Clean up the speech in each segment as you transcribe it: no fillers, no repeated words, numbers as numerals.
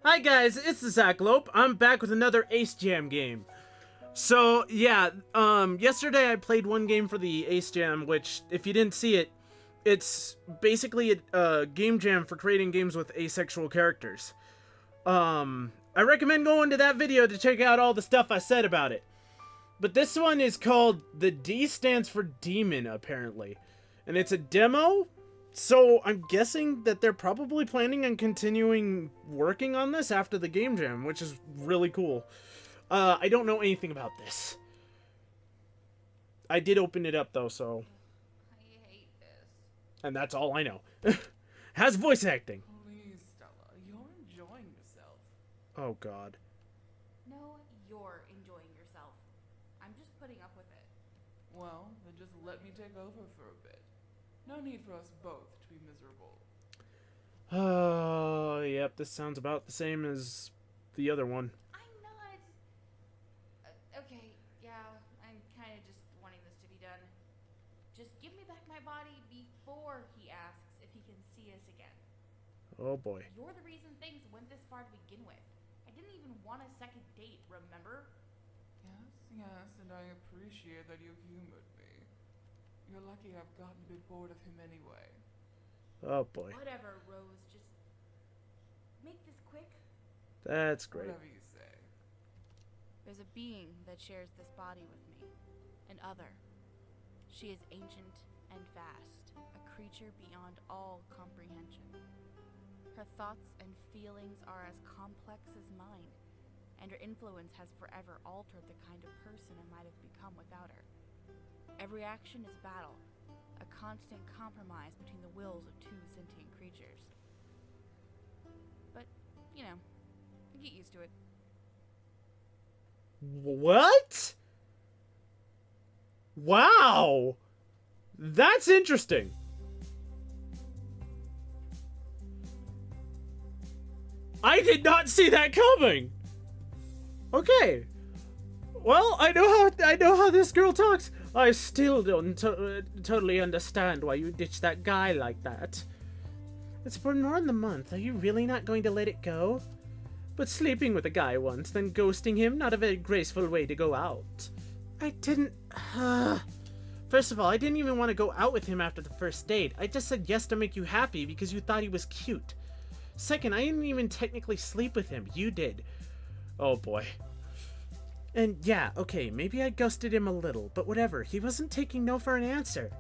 Hi guys, it's the Zacklope. I'm back with another Ace Jam game. So yeah, yesterday I played one game for the Ace Jam, which if you didn't see it, it's basically a game jam for creating games with asexual characters. I recommend going to that video to check out all the stuff I said about it. But this one is called the D stands for Demon, apparently. And it's a demo, so I'm guessing that they're probably planning on continuing working on this after the game jam, which is really cool. I don't know anything about this. I did open it up though, so... I hate this. And that's all I know. Has voice acting. Please, Stella, you're enjoying yourself. Oh god. No, you're enjoying yourself. I'm just putting up with it. Well, then just let me take over for a bit. No need for us both to be miserable. Oh, yep, this sounds about the same as the other one. I'm not... okay, yeah, I'm kind of just wanting this to be done. Just give me back my body before he asks if he can see us again. Oh boy. You're the reason things went this far to begin with. I didn't even want a second date, remember? Yes, and I appreciate that you humored me. You're lucky I've gotten a bit bored of him anyway. Oh boy. Whatever, Rose, just make this quick. That's great. Whatever you say. There's a being that shares this body with me, an other. She is ancient and vast, a creature beyond all comprehension. Her thoughts and feelings are as complex as mine, and her influence has forever altered the kind of person I might have become without her. Every action is battle, a constant compromise between the wills of two sentient creatures. But, you know, get used to it. What? Wow! That's interesting. I did not see that coming. Okay. Well, I know how this girl talks. I still don't totally understand why you ditched that guy like that. It's been more than a month. Are you really not going to let it go? But sleeping with a guy once, then ghosting him, not a very graceful way to go out. I didn't... First of all, I didn't even want to go out with him after the first date. I just said yes to make you happy because you thought he was cute. Second, I didn't even technically sleep with him. You did. Oh boy. And yeah, okay, maybe I ghosted him a little, but whatever. He wasn't taking no for an answer.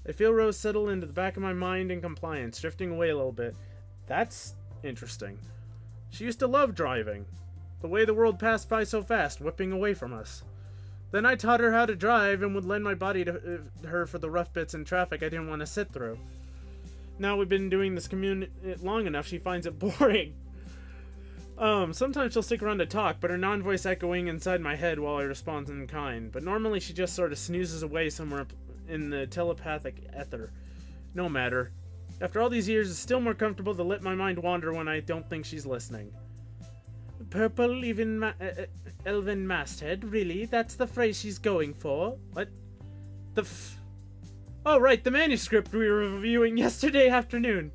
I feel Rose settle into the back of my mind in compliance, drifting away a little bit. That's interesting. She used to love driving. The way the world passed by so fast, whipping away from us. Then I taught her how to drive and would lend my body to her for the rough bits in traffic I didn't want to sit through. Now we've been doing this commute long enough, she finds it boring. Sometimes she'll stick around to talk, but her non-voice echoing inside my head while I respond in kind. But normally she just sort of snoozes away somewhere in the telepathic ether. No matter. After all these years, it's still more comfortable to let my mind wander when I don't think she's listening. Purple elven masthead? Really? That's the phrase she's going for? What? Oh, right, the manuscript we were reviewing yesterday afternoon.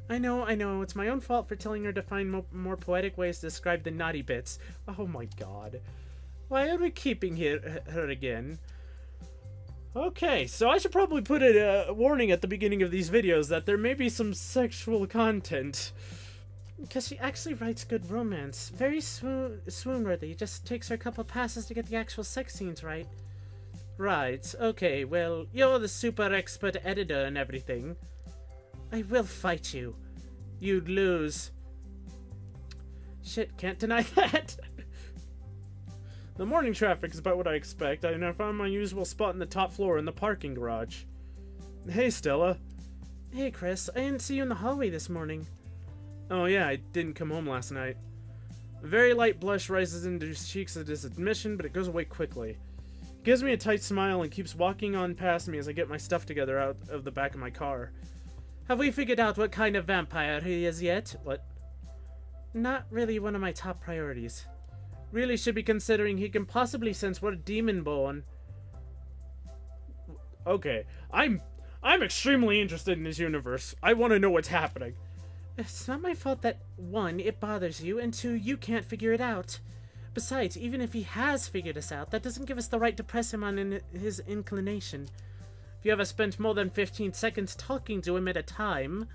I know, it's my own fault for telling her to find more poetic ways to describe the naughty bits. Oh my god. Why are we keeping her again? Okay, so I should probably put a warning at the beginning of these videos that there may be some sexual content. Because she actually writes good romance. Very swoon-worthy. Just takes her a couple passes to get the actual sex scenes right. Right, okay, well, you're the super expert editor and everything. I will fight you. You'd lose. Shit, can't deny that. The morning traffic is about what I expect, and I found my usual spot in the top floor in the parking garage. Hey, Stella. Hey, Chris. I didn't see you in the hallway this morning. Oh yeah, I didn't come home last night. A very light blush rises into his cheeks at his admission, but it goes away quickly. He gives me a tight smile and keeps walking on past me as I get my stuff together out of the back of my car. Have we figured out what kind of vampire he is yet? What? Not really one of my top priorities. Really should be considering he can possibly sense what a demon born. Okay, I'm extremely interested in this universe. I want to know what's happening. It's not my fault that, 1, it bothers you, and 2, you can't figure it out. Besides, even if he has figured us out, that doesn't give us the right to press him on his inclination. If you ever spent more than 15 seconds talking to him at a time,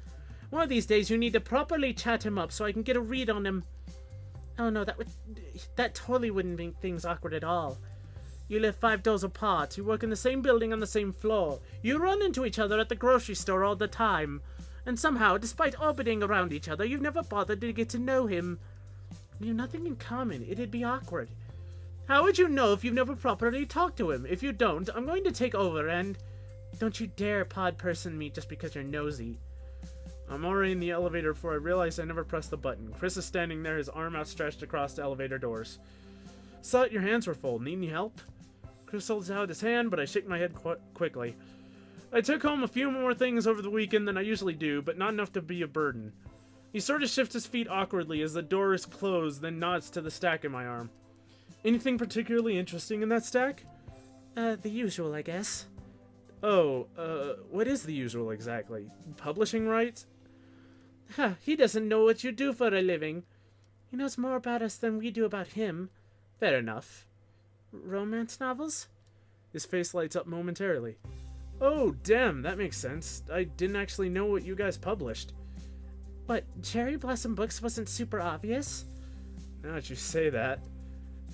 one of these days you need to properly chat him up so I can get a read on him. Oh no, that totally wouldn't make things awkward at all. You live 5 doors apart, you work in the same building on the same floor, you run into each other at the grocery store all the time, and somehow, despite orbiting around each other, you've never bothered to get to know him. You have nothing in common, it'd be awkward. How would you know if you've never properly talked to him? If you don't, I'm going to take over and... Don't you dare pod person me just because you're nosy. I'm already in the elevator before I realize I never pressed the button. Chris is standing there, his arm outstretched across the elevator doors. Saw that your hands were full. Need any help? Chris holds out his hand, but I shake my head quickly. I took home a few more things over the weekend than I usually do, but not enough to be a burden. He sort of shifts his feet awkwardly as the door is closed, then nods to the stack in my arm. Anything particularly interesting in that stack? The usual, I guess. Oh, what is the usual exactly? Publishing rights? Ha, he doesn't know what you do for a living. He knows more about us than we do about him. Fair enough. Romance novels? His face lights up momentarily. Oh, damn, that makes sense. I didn't actually know what you guys published. What, Cherry Blossom Books wasn't super obvious? Now that you say that.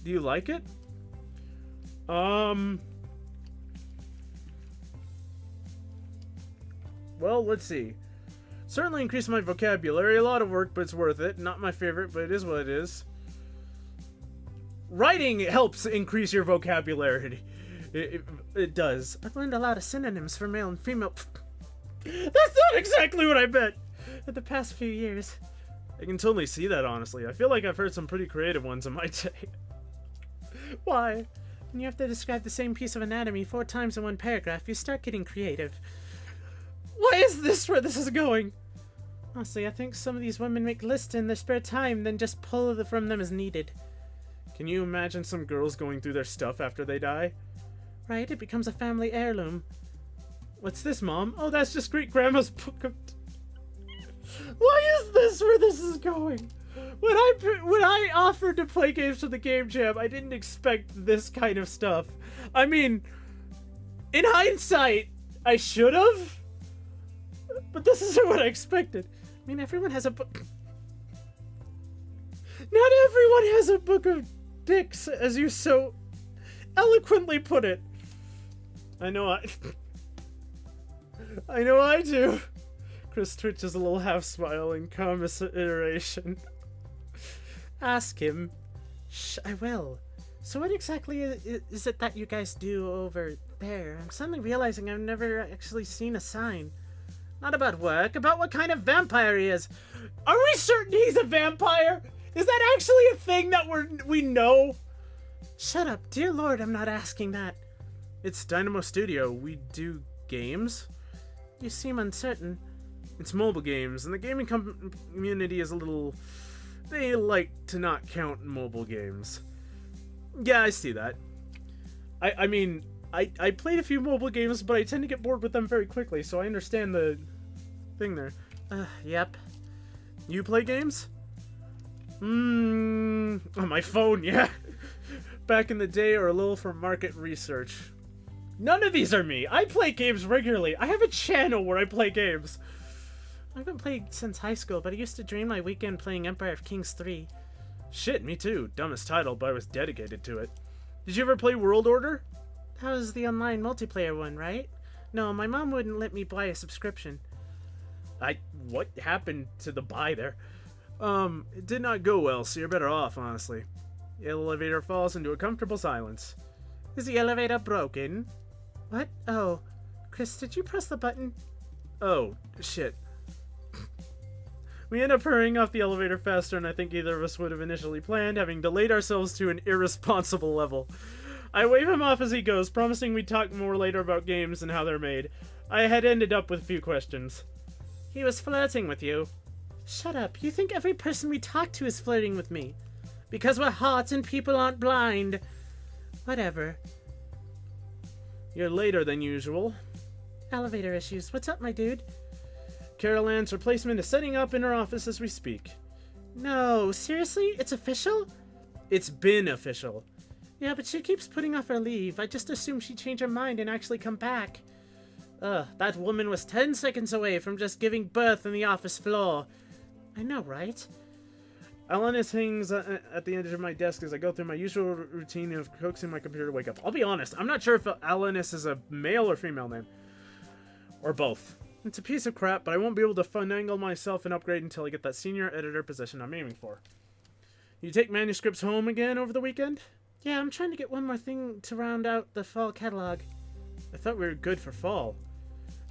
Do you like it? Well, let's see. Certainly increased my vocabulary. A lot of work, but it's worth it. Not my favorite, but it is what it is. Writing helps increase your vocabulary. It does. I've learned a lot of synonyms for male and female. That's not exactly what I meant. In the past few years. I can totally see that, honestly. I feel like I've heard some pretty creative ones in my day. Why? When you have to describe the same piece of anatomy 4 times in one paragraph, you start getting creative. Why is this where this is going? Honestly, I think some of these women make lists in their spare time, then just pull from them as needed. Can you imagine some girls going through their stuff after they die? Right, it becomes a family heirloom. What's this, Mom? Oh, that's just Great-Grandma's book of... Why is this where this is going? When I offered to play games for the Game Jam, I didn't expect this kind of stuff. I mean, in hindsight, I should have. But this isn't what I expected. I mean, everyone has a book. Not everyone has a book of dicks, as you so eloquently put it. I know I do. Chris twitches a little half smile in commiseration. Ask him. Shh, I will. So what exactly is it that you guys do over there? I'm suddenly realizing I've never actually seen a sign. Not about work, about what kind of vampire he is. Are we certain he's a vampire? Is that actually a thing that we know? Shut up, dear Lord, I'm not asking that. It's Dynamo Studio. We do games? You seem uncertain. It's mobile games, and the gaming community is a little... They like to not count mobile games. Yeah, I see that. I mean, I played a few mobile games, but I tend to get bored with them very quickly, so I understand the thing there. Yep. You play games? On my phone, yeah. Back in the day, or a little for market research. None of these are me. I play games regularly. I have a channel where I play games. I haven't played since high school, but I used to dream my weekend playing Empire of Kings 3. Shit, me too. Dumbest title, but I was dedicated to it. Did you ever play World Order? That was the online multiplayer one, right? No, my mom wouldn't let me buy a subscription. What happened to the buy there? It did not go well, so you're better off, honestly. The elevator falls into a comfortable silence. Is the elevator broken? What? Oh. Chris, did you press the button? Oh, shit. We end up hurrying off the elevator faster than I think either of us would have initially planned, having delayed ourselves to an irresponsible level. I wave him off as he goes, promising we'd talk more later about games and how they're made. I had ended up with a few questions. He was flirting with you. Shut up. You think every person we talk to is flirting with me. Because we're hot and people aren't blind. Whatever. You're later than usual. Elevator issues. What's up, my dude? Carol Ann's replacement is setting up in her office as we speak. No, seriously? It's official? It's been official. Yeah, but she keeps putting off her leave. I just assumed she'd change her mind and actually come back. That woman was 10 seconds away from just giving birth on the office floor. I know, right? Alanis hangs at the end of my desk as I go through my usual routine of coaxing my computer to wake up. I'll be honest, I'm not sure if Alanis is a male or female name. Or both. It's a piece of crap, but I won't be able to finagle myself an upgrade until I get that senior editor position I'm aiming for. You take manuscripts home again over the weekend? Yeah, I'm trying to get one more thing to round out the fall catalog. I thought we were good for fall.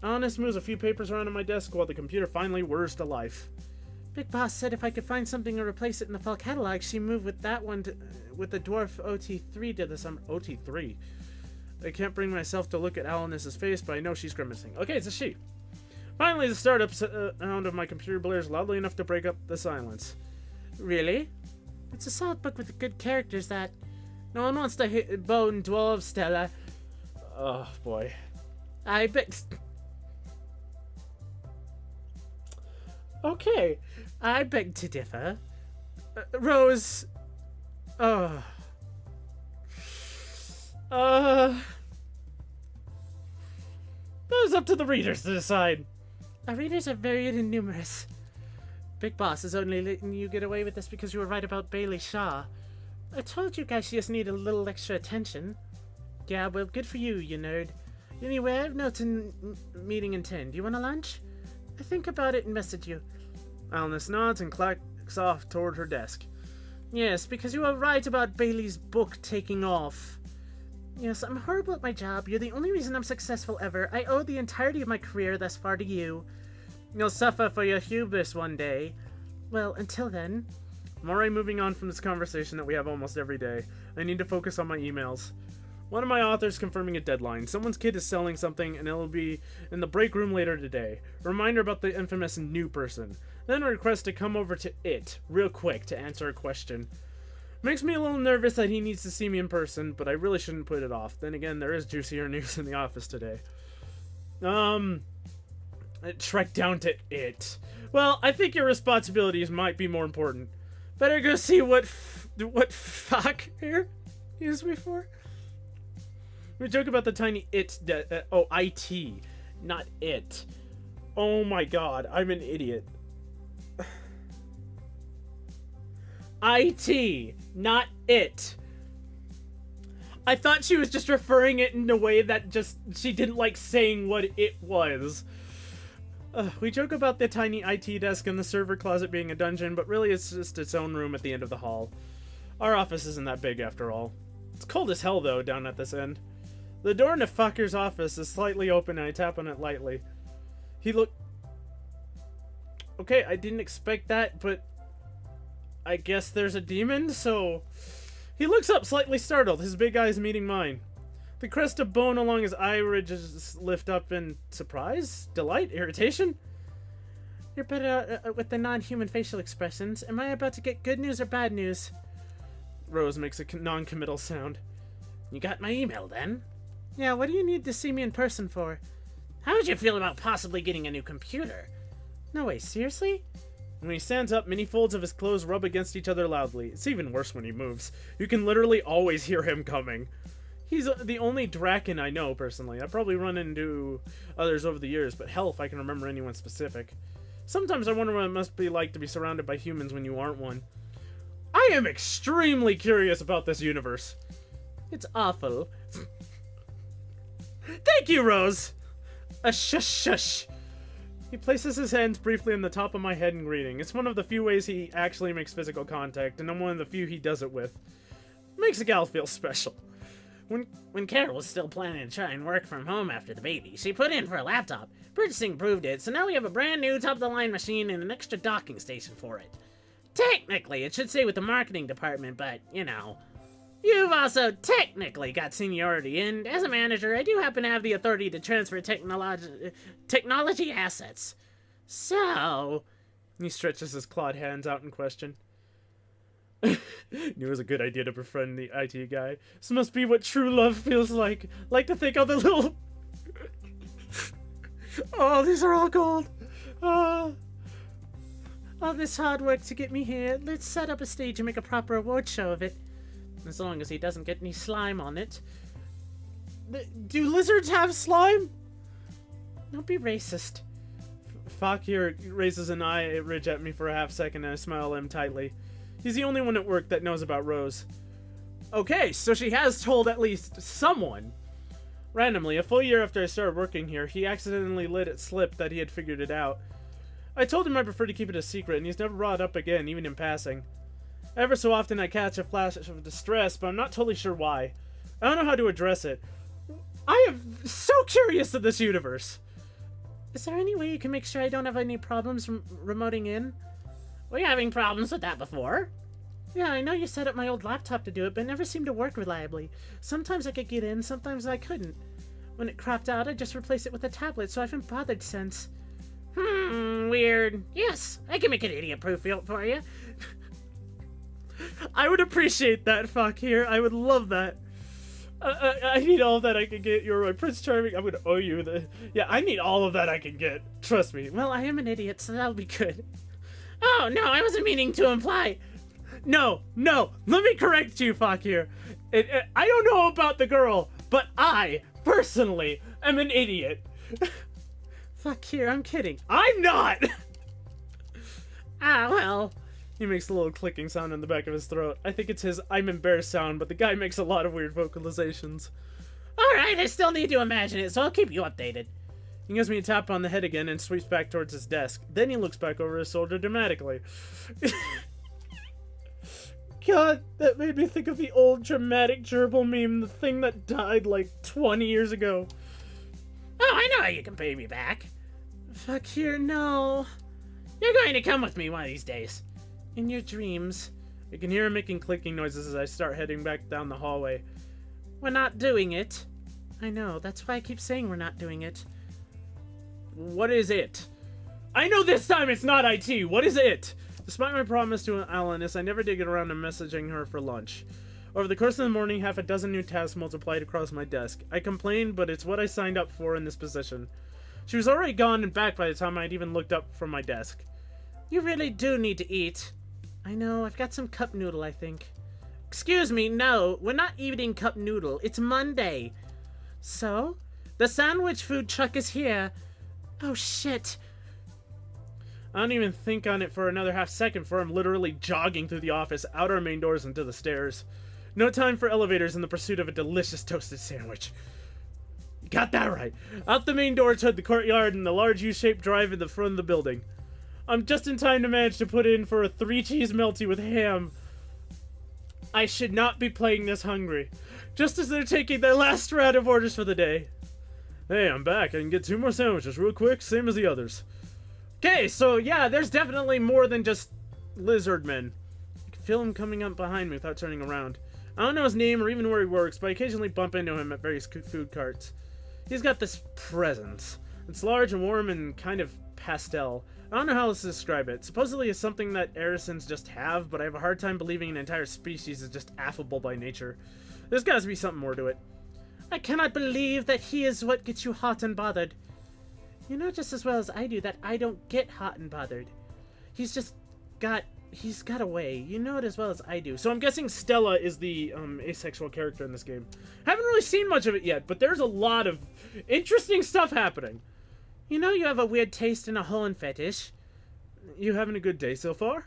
Alanis moves a few papers around on my desk while the computer finally whirs to life. Big Boss said if I could find something to replace it in the fall catalog, she'd move with that one with the dwarf OT3 to the summer. OT3? I can't bring myself to look at Alanis's face, but I know she's grimacing. Okay, it's a she. Finally, the startup sound of my computer blares loudly enough to break up the silence. Really? It's a solid book with good characters that... No one wants to hit bone dwarves, Stella. Oh, boy. I bet... Okay, I beg to differ. Rose... That was up to the readers to decide. Our readers are varied and numerous. Big Boss is only letting you get away with this because you were right about Bailey Shaw. I told you guys she just needed a little extra attention. Yeah, well, good for you, you nerd. Anyway, I have no meeting in 10. Do you want a lunch? I think about it and message you. Alanis nods and clicks off toward her desk. Yes, because you were right about Bailey's book taking off. Yes, I'm horrible at my job. You're the only reason I'm successful ever. I owe the entirety of my career thus far to you. You'll suffer for your hubris one day. Well, until then. I'm already moving on from this conversation that we have almost every day. I need to focus on my emails. One of my authors confirming a deadline. Someone's kid is selling something and it'll be in the break room later today. Reminder about the infamous new person. Then a request to come over to it, real quick, to answer a question. Makes me a little nervous that he needs to see me in person, but I really shouldn't put it off. Then again, there is juicier news in the office today. Trek down to it. Well, I think your responsibilities might be more important. Better go see what fuck here use me for. We joke about the tiny it. IT, not it. Oh my god, I'm an idiot. IT, not it. I thought she was just referring it in a way that just she didn't like saying what it was. We joke about the tiny IT desk and the server closet being a dungeon, but really it's just its own room at the end of the hall. Our office isn't that big after all. It's cold as hell though down at this end. The door in the fucker's office is slightly open and I tap on it lightly. Okay, I didn't expect that, but I guess there's a demon, so... He looks up slightly startled, his big eyes meeting mine. The crest of bone along his eye ridges lift up in surprise, delight, irritation. You're better with the non-human facial expressions. Am I about to get good news or bad news? Rose makes a non-committal sound. You got my email then? Yeah, what do you need to see me in person for? How would you feel about possibly getting a new computer? No way, seriously? When he stands up, many folds of his clothes rub against each other loudly. It's even worse when he moves. You can literally always hear him coming. He's the only Draken I know, personally. I've probably run into others over the years, but hell if I can remember anyone specific. Sometimes I wonder what it must be like to be surrounded by humans when you aren't one. I am extremely curious about this universe. It's awful. Thank you, Rose! A shush shush. He places his hands briefly on the top of my head in greeting. It's one of the few ways he actually makes physical contact, and I'm one of the few he does it with. Makes a gal feel special. When Carol was still planning to try and work from home after the baby, she put in for a laptop. Purchasing proved it, so now we have a brand new top-of-the-line machine and an extra docking station for it. Technically, it should stay with the marketing department, but, you know. You've also technically got seniority, and as a manager, I do happen to have the authority to transfer technology assets. So... He stretches his clawed hands out in question. Knew it was a good idea to befriend the IT guy. This must be what true love feels like. Like to think of the little... Oh, these are all gold. All this hard work to get me here. Let's set up a stage and make a proper award show of it. As long as he doesn't get any slime on it. Do lizards have slime? Don't be racist. Fakir raises an eye ridge at me for a half second and I smile at him tightly. He's the only one at work that knows about Rose. Okay, so she has told at least someone. Randomly, a full year after I started working here, he accidentally let it slip that he had figured it out. I told him I prefer to keep it a secret, and he's never brought it up again, even in passing. Ever so often I catch a flash of distress, but I'm not totally sure why. I don't know how to address it. I am so curious of this universe. Is there any way you can make sure I don't have any problems from remoting in? Were you having problems with that before? Yeah, I know you set up my old laptop to do it, but it never seemed to work reliably. Sometimes I could get in, sometimes I couldn't. When it crapped out, I just replaced it with a tablet, so I haven't bothered since. Weird. Yes, I can make an idiot-proof for you. I would appreciate that, Fakir. I would love that. I need all of that I can get. You're my Prince Charming. I'm gonna owe you the... Yeah, I need all of that I can get. Trust me. Well, I am an idiot, so that'll be good. Oh, no, I wasn't meaning to imply... No, let me correct you, Fakir. I don't know about the girl, but I, personally, am an idiot. Fakir, I'm kidding. I'm not! Well... He makes a little clicking sound in the back of his throat. I think it's his I'm embarrassed sound, but the guy makes a lot of weird vocalizations. Alright, I still need to imagine it, so I'll keep you updated. He gives me a tap on the head again and sweeps back towards his desk. Then he looks back over his shoulder dramatically. God, that made me think of the old dramatic gerbil meme, the thing that died like 20 years ago. Oh, I know how you can pay me back. Fakir, no. You're going to come with me one of these days. In your dreams. I can hear him making clicking noises as I start heading back down the hallway. We're not doing it. I know, that's why I keep saying we're not doing it. What is it? I know this time it's not IT. What is it? Despite my promise to Alanis, I never did get around to messaging her for lunch. Over the course of the morning, half a dozen new tasks multiplied across my desk. I complained, but it's what I signed up for in this position. She was already gone and back by the time I'd even looked up from my desk. You really do need to eat. I know, I've got some cup noodle, I think. Excuse me, no, we're not eating cup noodle. It's Monday. So? The sandwich food truck is here. Oh, shit. I don't even think on it for another half second before I'm literally jogging through the office, out our main doors and to the stairs. No time for elevators in the pursuit of a delicious toasted sandwich. You got that right. Out the main door toward the courtyard and the large U-shaped drive in the front of the building. I'm just in time to manage to put in for a 3-cheese melty with ham. I should not be playing this hungry. Just as they're taking their last round of orders for the day. Hey, I'm back. I can get 2 more sandwiches real quick, same as the others. Okay, so yeah, there's definitely more than just lizard men. I can feel him coming up behind me without turning around. I don't know his name or even where he works, but I occasionally bump into him at various food carts. He's got this presence. It's large and warm and kind of pastel. I don't know how else to describe it. Supposedly it's something that Arisans just have, but I have a hard time believing an entire species is just affable by nature. There's got to be something more to it. I cannot believe that he is what gets you hot and bothered. You know just as well as I do that I don't get hot and bothered. He's got a way. You know it as well as I do. So I'm guessing Stella is the asexual character in this game. Haven't really seen much of it yet, but there's a lot of interesting stuff happening. You know you have a weird taste in a horn fetish. You having a good day so far?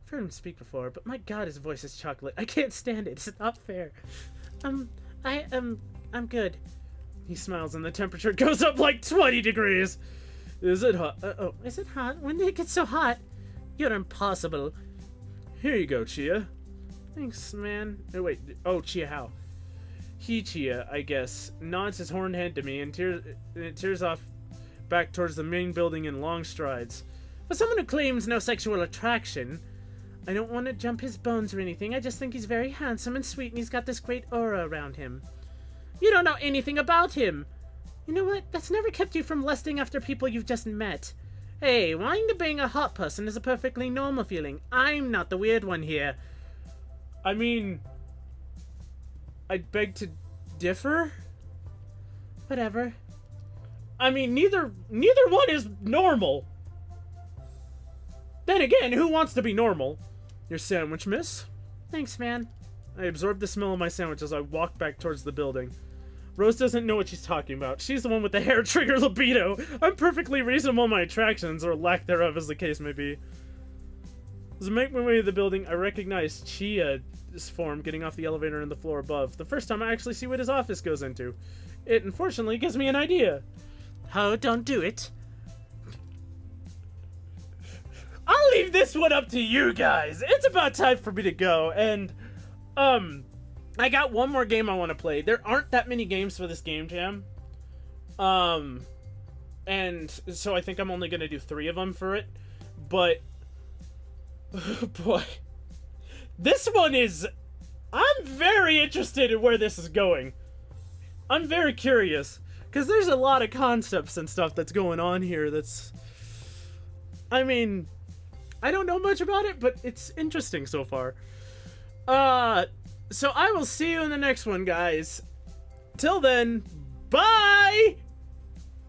I've heard him speak before, but my god, his voice is chocolate. I can't stand it. It's not fair. I'm good. He smiles and the temperature goes up like 20 degrees. Is it hot? Uh-oh. Is it hot? When did it get so hot? You're impossible. Here you go, Chia. Thanks, man. Oh, wait. Oh, Chia how? He, Chia, I guess, nods his horned head to me and tears off back towards the main building in long strides. For someone who claims no sexual attraction, I don't want to jump his bones or anything. I just think he's very handsome and sweet and he's got this great aura around him. You don't know anything about him. You know what? That's never kept you from lusting after people you've just met. Hey, wanting to bang a hot person is a perfectly normal feeling. I'm not the weird one here. I mean, I'd beg to differ. Whatever. I mean, neither one is normal. Then again, who wants to be normal? Your sandwich, miss? Thanks, man. I absorb the smell of my sandwich as I walk back towards the building. Rose doesn't know what she's talking about. She's the one with the hair trigger libido. I'm perfectly reasonable in my attractions, or lack thereof as the case may be. As I make my way to the building, I recognize Chia's form getting off the elevator on the floor above. The first time I actually see what his office goes into. It, unfortunately, gives me an idea. Oh, don't do it. I'll leave this one up to you guys. It's about time for me to go, and, I got one more game I want to play. There aren't that many games for this game jam. And so I think I'm only going to do 3 of them for it. But, oh boy. This one is... I'm very interested in where this is going. I'm very curious. Because there's a lot of concepts and stuff that's going on here that's... I mean, I don't know much about it, but it's interesting so far. So I will see you in the next one, guys. Till then, bye!